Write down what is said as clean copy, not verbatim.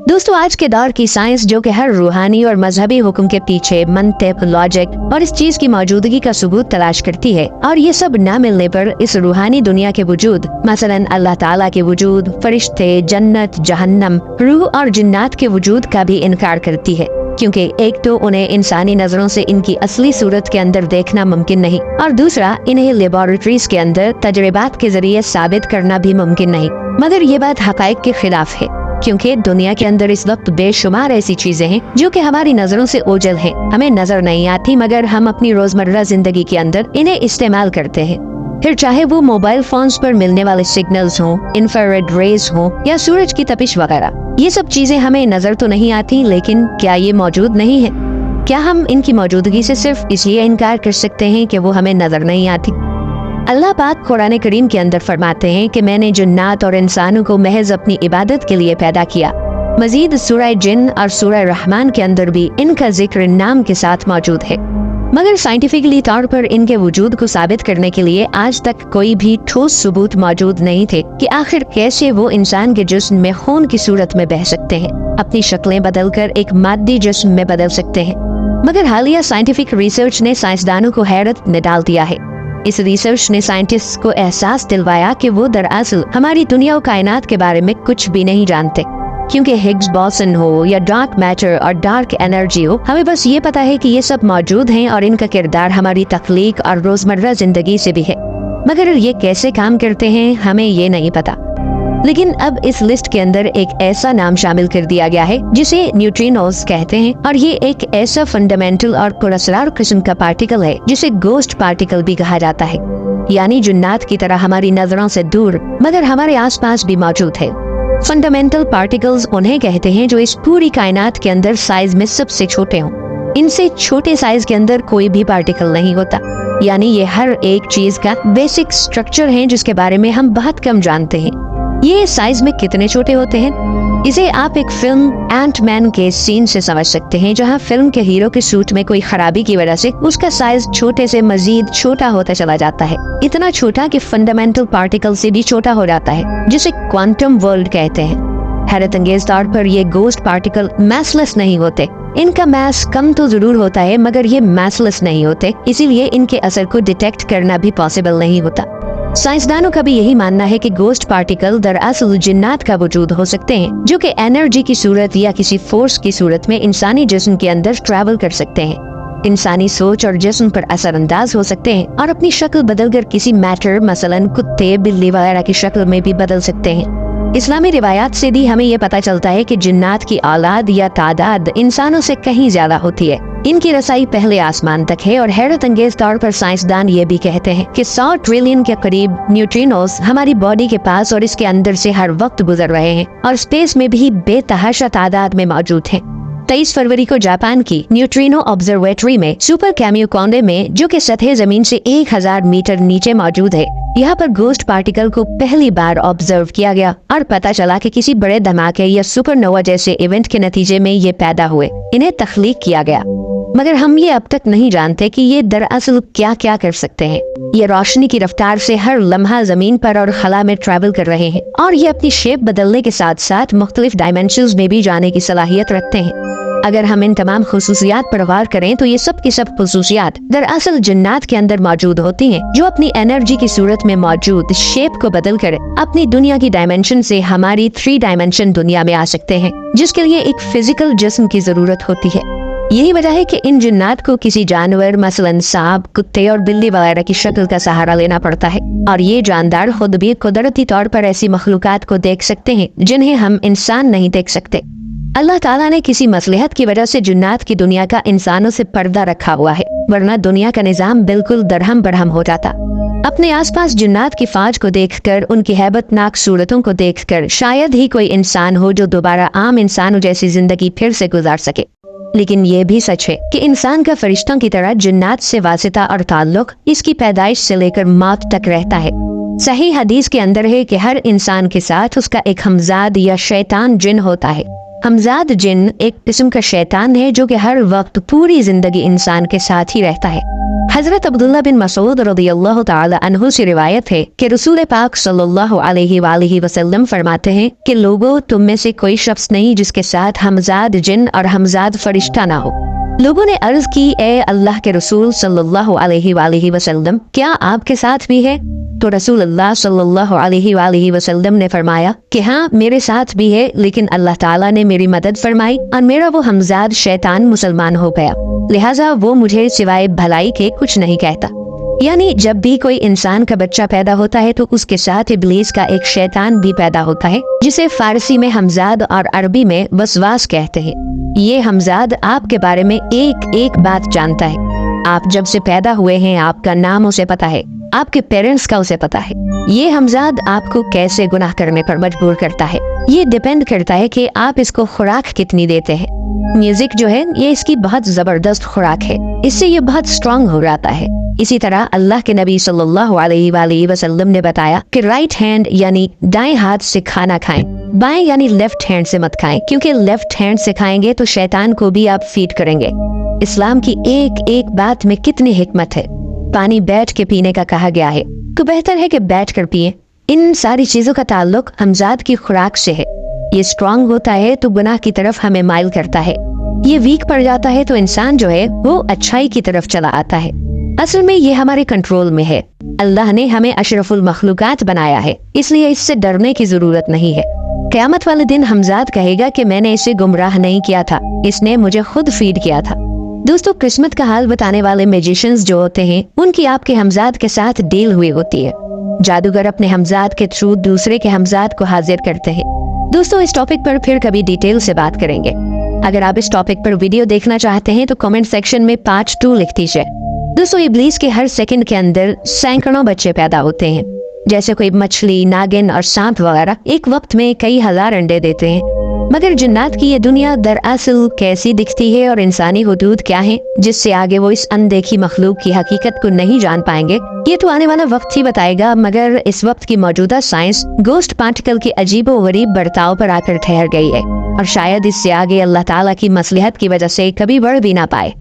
दोस्तों, आज के दौर की साइंस जो कि हर रूहानी और मजहबी हुक्म के पीछे मंतिक, लॉजिक और इस चीज की मौजूदगी का सबूत तलाश करती है, और ये सब न मिलने पर इस रूहानी दुनिया के वजूद, मसलन अल्लाह ताला के वजूद, फरिश्ते, जन्नत, जहन्नम, रूह और जिन्नात के वजूद का भी इनकार करती है। क्योंकि एक तो उन्हें इंसानी नजरों से इनकी असली सूरत के अंदर देखना मुमकिन नहीं, और दूसरा इन्हें लेबोरेटरीज के अंदर तजर्बात के जरिए साबित करना भी मुमकिन नहीं। मगर ये बात हकायक के खिलाफ है, क्योंकि दुनिया के अंदर इस वक्त बेशुमार ऐसी चीजें हैं जो कि हमारी नजरों से ओझल हैं, हमें नजर नहीं आती, मगर हम अपनी रोजमर्रा जिंदगी के अंदर इन्हें इस्तेमाल करते हैं। फिर चाहे वो मोबाइल फोन्स पर मिलने वाले सिग्नल्स हों, इंफ्रारेड रेज हों या सूरज की तपिश वगैरह, ये सब चीजें हमें नजर तो नहीं आती, लेकिन क्या ये मौजूद नहीं है? क्या हम इनकी मौजूदगी से सिर्फ इसलिए इनकार कर सकते हैं कि वो हमें नजर नहीं आती? अल्लाह पाक कुरान करीम के अंदर फरमाते हैं कि मैंने जिन्नात और इंसानों को महज अपनी इबादत के लिए पैदा किया। मजीद सूरह जिन और सूरह रहमान के अंदर भी इनका जिक्र नाम के साथ मौजूद है, मगर साइंटिफिकली तौर पर इनके वजूद को साबित करने के लिए आज तक कोई भी ठोस सबूत मौजूद नहीं थे कि आखिर कैसे वो इंसान के जिस्म में खून की सूरत में बह सकते हैं, अपनी शक्लें बदलकर एक मादी जिस्म में बदल सकते हैं। मगर हालिया साइंटिफिक रिसर्च ने साइंसदानों को हैरत में डाल दिया है। इस रिसर्च ने साइंटिस्ट को एहसास दिलवाया कि वो दरअसल हमारी दुनिया और कायनात के बारे में कुछ भी नहीं जानते, क्योंकि हिग्स बोसन हो या डार्क मैटर और डार्क एनर्जी हो, हमें बस ये पता है कि ये सब मौजूद हैं और इनका किरदार हमारी तख्लीक और रोजमर्रा जिंदगी से भी है, मगर ये कैसे काम करते हैं हमें ये नहीं पता। लेकिन अब इस लिस्ट के अंदर एक ऐसा नाम शामिल कर दिया गया है जिसे न्यूट्रिनोज कहते हैं, और ये एक ऐसा फंडामेंटल और पुरअसरार किस्म का पार्टिकल है जिसे गोस्ट पार्टिकल भी कहा जाता है, यानी जिन्नात की तरह हमारी नजरों से दूर मगर हमारे आसपास भी मौजूद है। फंडामेंटल पार्टिकल्स उन्हें कहते हैं जो इस पूरी कायनात के अंदर साइज में सबसे छोटे हों। इनसे छोटे साइज के अंदर कोई भी पार्टिकल नहीं होता, यानी ये हर एक चीज का बेसिक स्ट्रक्चर है जिसके बारे में हम बहुत कम जानते हैं। ये साइज में कितने छोटे होते हैं, इसे आप एक फिल्म एंट मैन के सीन से समझ सकते हैं, जहां फिल्म के हीरो के सूट में कोई खराबी की वजह से उसका साइज छोटे से मजीद छोटा होता चला जाता है, इतना छोटा कि फंडामेंटल पार्टिकल से भी छोटा हो जाता है, जिसे क्वांटम वर्ल्ड कहते हैं। हैरत अंगेज तौर पर ये गोस्ट पार्टिकल मैसलेस नहीं होते, इनका मैस कम तो जरूर होता है मगर ये मैसलेस नहीं होते, इसीलिए इनके असर को डिटेक्ट करना भी पॉसिबल नहीं होता। साइंसदानों का भी यही मानना है कि गोस्ट पार्टिकल दरअसल जिन्नात का वजूद हो सकते हैं, जो कि एनर्जी की सूरत या किसी फोर्स की सूरत में इंसानी जिस्म के अंदर ट्रैवल कर सकते हैं, इंसानी सोच और जिस्म पर असरअंदाज हो सकते हैं और अपनी शक्ल बदलकर किसी मैटर, मसलन कुत्ते, बिल्ली वगैरह की शक्ल में भी बदल सकते हैं। इस्लामी रिवायात से भी हमें ये पता चलता है कि जिन्नात की औलाद या तादाद इंसानों से कहीं ज्यादा होती है। इनकी रसाई पहले आसमान तक है, और हैरत अंगेज तौर पर साइंसदान ये भी कहते हैं कि 100 ट्रिलियन के करीब न्यूट्रिनोस हमारी बॉडी के पास और इसके अंदर से हर वक्त गुजर रहे हैं, और स्पेस में भी बेतहाशा तादाद में मौजूद हैं। 23 फरवरी को जापान की न्यूट्रिनो ऑब्जर्वेटरी में सुपर कैमियोकोंडे में, जो कि सतह जमीन से 1000 मीटर नीचे मौजूद है, यहाँ पर गोस्ट पार्टिकल को पहली बार ऑब्जर्व किया गया और पता चला कि किसी बड़े धमाके या सुपरनोवा जैसे इवेंट के नतीजे में ये पैदा हुए, इन्हें तख्लीक किया गया। मगर हम ये अब तक नहीं जानते कि ये दरअसल क्या क्या कर सकते हैं। ये रोशनी की रफ्तार से हर लम्हा जमीन पर और खला में ट्रैवल कर रहे हैं, और ये अपनी शेप बदलने के साथ साथ मुख्तलिफ डायमेंशंस में भी जाने की सलाहियत रखते हैं। अगर हम इन तमाम खुसूसियात पर गौर करें तो ये सब की सब खुसूसियात दरअसल जिन्नात के अंदर मौजूद होती हैं, जो अपनी एनर्जी की सूरत में मौजूद शेप को बदल कर अपनी दुनिया की डायमेंशन से हमारी 3 डायमेंशन दुनिया में आ सकते हैं, जिसके लिए एक फिजिकल जिस्म की जरूरत होती है। यही वजह है कि इन जिन्नात को किसी जानवर, मसलन सांप, कुत्ते और बिल्ली वगैरह की शक्ल का सहारा लेना पड़ता है, और ये जानदार खुद भी कुदरती तौर पर ऐसी मखलूकात को देख सकते हैं जिन्हें हम इंसान नहीं देख सकते। अल्लाह ताला ने किसी मसलहत की वजह से जिन्नात की दुनिया का इंसानों से पर्दा रखा हुआ है, वरना दुनिया का निजाम बिल्कुल दरहम बरहम हो जाता। अपने आसपास जिन्नात की फौज को देखकर, उनकी हैबतनाक सूरतों को देखकर शायद ही कोई इंसान हो जो दोबारा आम इंसानों जैसी जिंदगी फिर से गुजार सके। लेकिन ये भी सच है कि इंसान का फरिश्तों की तरह जिन्नात से वासिता और ताल्लुक इसकी पैदाइश से लेकर मौत तक रहता है। सही हदीस के अंदर है कि हर इंसान के साथ उसका एक हमजाद या शैतान जिन होता है। हमजाद जिन एक किस्म का शैतान है जो कि हर वक्त पूरी जिंदगी इंसान के साथ ही रहता है। हजरत अब्दुल्ला बिन मसूद रज़ियल्लाहु ताला अन्हु से रिवायत है कि रसूल पाक सल्लल्लाहु अलैहि वसल्लम फरमाते हैं कि लोगों, तुम में से कोई शख्स नहीं जिसके साथ हमजाद जिन और हमजाद फरिश्ता ना हो। लोगों ने अर्ज की, ए अल्लाह के रसूल सल्लल्लाहु अलैहि वसल्लम, क्या आपके साथ भी है? तो रसूल अल्लाह सल्लल्लाहु अलैहि वसल्लम ने फरमाया कि हाँ, मेरे साथ भी है, लेकिन अल्लाह ताला ने मेरी मदद फरमाई और मेरा वो हमजाद शैतान मुसलमान हो गया, लिहाजा वो मुझे सिवाय भलाई के कुछ नहीं कहता। यानी जब भी कोई इंसान का बच्चा पैदा होता है तो उसके साथ इब्लीस का एक शैतान भी पैदा होता है, जिसे फारसी में हमजाद और अरबी में वसवास कहते हैं। ये हमजाद आपके बारे में एक एक बात जानता है। आप जब से पैदा हुए हैं आपका नाम उसे पता है, आपके पेरेंट्स का उसे पता है। ये हमजाद आपको कैसे गुनाह करने पर मजबूर करता है, ये डिपेंड करता है कि आप इसको खुराक कितनी देते हैं। म्यूजिक जो है ये इसकी बहुत जबरदस्त खुराक है, इससे ये बहुत स्ट्रांग हो जाता है। इसी तरह अल्लाह के नबी सल्लल्लाहु अलैहि वसल्लम ने बताया कि राइट हैंड यानी दाएं हाथ से खाना खाएं, बाएं यानी लेफ्ट हैंड से मत खाएं, क्योंकि लेफ्ट हैंड से खाएंगे तो शैतान को भी आप फीड करेंगे। इस्लाम की एक एक बात में कितनी हिकमत है। पानी बैठ के पीने का कहा गया है तो बेहतर है कि बैठ कर पिए। इन सारी चीजों का ताल्लुक हमजाद की खुराक से है। ये स्ट्रांग होता है तो गुनाह की तरफ हमें माइल करता है, ये वीक पड़ जाता है तो इंसान जो है वो अच्छाई की तरफ चला आता है। असल में ये हमारे कंट्रोल में है। अल्लाह ने हमें अशरफुल मखलूकात बनाया है, इसलिए इससे डरने की जरूरत नहीं है। क़यामत वाले दिन हमजाद कहेगा कि मैंने इसे गुमराह नहीं किया था, इसने मुझे खुद फीड किया था। दोस्तों, किस्मत का हाल बताने वाले मैजिशियंस जो होते हैं उनकी आपके हमजाद के साथ डील हुई होती है। जादूगर अपने हमजाद के थ्रू दूसरे के हमजाद को हाजिर करते हैं। दोस्तों, इस टॉपिक पर फिर कभी डिटेल से बात करेंगे। अगर आप इस टॉपिक पर वीडियो देखना चाहते हैं तो कमेंट सेक्शन में पार्ट 2 लिख दीजिए। दोस्तों, इब्लीस के हर सेकंड के अंदर सैकड़ों बच्चे पैदा होते हैं। जैसे कोई मछली, नागिन और सांप वगैरह एक वक्त में कई हजार अंडे देते हैं। मगर जिन्नात की ये दुनिया दरअसल कैसी दिखती है और इंसानी हुदूद क्या है, जिससे आगे वो इस अनदेखी मखलूक की हकीकत को नहीं जान पाएंगे, ये तो आने वाला वक्त ही बताएगा। मगर इस वक्त की मौजूदा साइंस गोस्ट पार्टिकल के अजीबो गरीब बर्ताव पर आकर ठहर गई है और शायद इससे आगे अल्लाह ताला की मसलिहत की वजह से कभी बढ़ भी ना पाए।